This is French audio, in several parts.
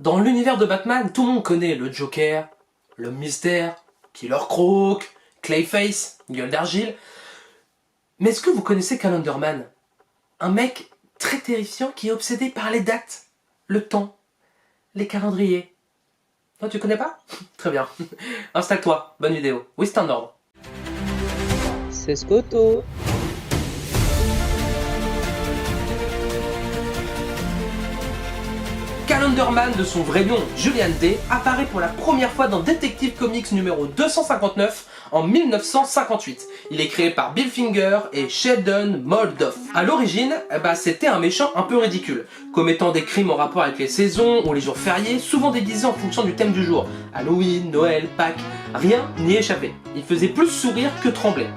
Dans l'univers de Batman, tout le monde connaît le Joker, l'Homme Mystère, Killer Croc, Clayface, Gueule d'Argile. Mais est-ce que vous connaissez Calendar Man? Un mec très terrifiant qui est obsédé par les dates, le temps, les calendriers. Non, tu connais pas? Très bien. Installe-toi, bonne vidéo. Oui, c'est un ordre. C'est Scoto. Calendar Man, de son vrai nom Julian Day, apparaît pour la première fois dans Detective Comics numéro 259 en 1958. Il est créé par Bill Finger et Sheldon Moldoff. À l'origine, c'était un méchant un peu ridicule, commettant des crimes en rapport avec les saisons ou les jours fériés, souvent déguisés en fonction du thème du jour. Halloween, Noël, Pâques, rien n'y échappait. Il faisait plus sourire que trembler.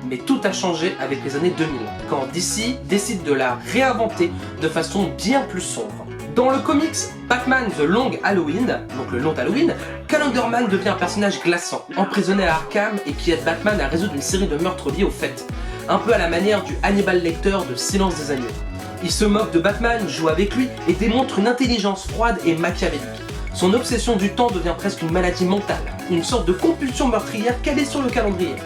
Mais tout a changé avec les années 2000, quand DC décide de la réinventer de façon bien plus sombre. Dans le comics Batman The Long Halloween, donc le long Halloween, Calendar Man devient un personnage glaçant, emprisonné à Arkham et qui aide Batman à résoudre une série de meurtres liés aux fêtes, un peu à la manière du Hannibal Lecter de Silence des Agneaux. Il se moque de Batman, joue avec lui et démontre une intelligence froide et machiavélique. Son obsession du temps devient presque une maladie mentale, une sorte de compulsion meurtrière calée sur le calendrier.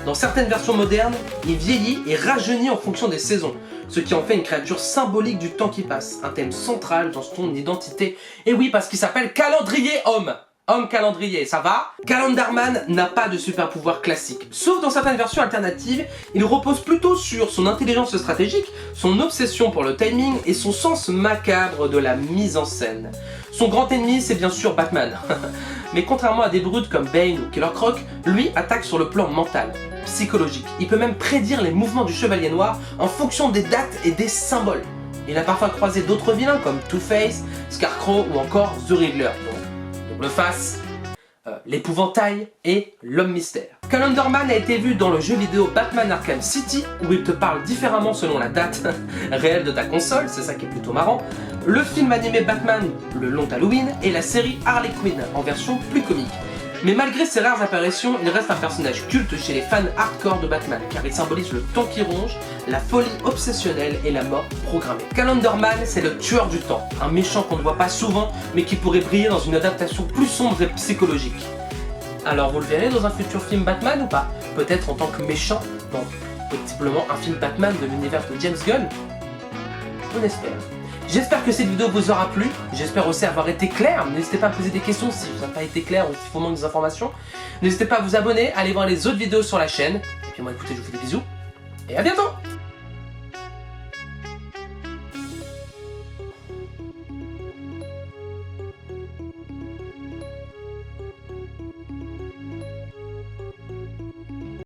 Dans certaines versions modernes, il vieillit et rajeunit en fonction des saisons, ce qui en fait une créature symbolique du temps qui passe, un thème central dans son identité. Et oui, parce qu'il s'appelle Calendrier Homme. Homme calendrier, ça va? Calendar Man n'a pas de super pouvoir classique. Sauf dans certaines versions alternatives, il repose plutôt sur son intelligence stratégique, son obsession pour le timing et son sens macabre de la mise en scène. Son grand ennemi, c'est bien sûr Batman. Mais contrairement à des brutes comme Bane ou Killer Croc, lui attaque sur le plan mental, psychologique. Il peut même prédire les mouvements du Chevalier Noir en fonction des dates et des symboles. Il a parfois croisé d'autres vilains comme Two-Face, Scarecrow ou encore The Riddler. Donc le Face, l'Épouvantail et l'Homme Mystère. Calendar Man a été vu dans le jeu vidéo Batman Arkham City, où il te parle différemment selon la date réelle de ta console, c'est ça qui est plutôt marrant, le film animé Batman, le long Halloween, et la série Harley Quinn, en version plus comique. Mais malgré ses rares apparitions, il reste un personnage culte chez les fans hardcore de Batman, car il symbolise le temps qui ronge, la folie obsessionnelle et la mort programmée. Calendar Man, c'est le tueur du temps, un méchant qu'on ne voit pas souvent, mais qui pourrait briller dans une adaptation plus sombre et psychologique. Alors vous le verrez dans un futur film Batman ou pas? Peut-être en tant que méchant dans possiblement un film Batman de l'univers de James Gunn? On espère. J'espère que cette vidéo vous aura plu, j'espère aussi avoir été clair. N'hésitez pas à poser des questions si vous n'avez pas été clair ou s'il faut manquer des informations. N'hésitez pas à vous abonner, à aller voir les autres vidéos sur la chaîne. Et puis moi écoutez, je vous fais des bisous et à bientôt.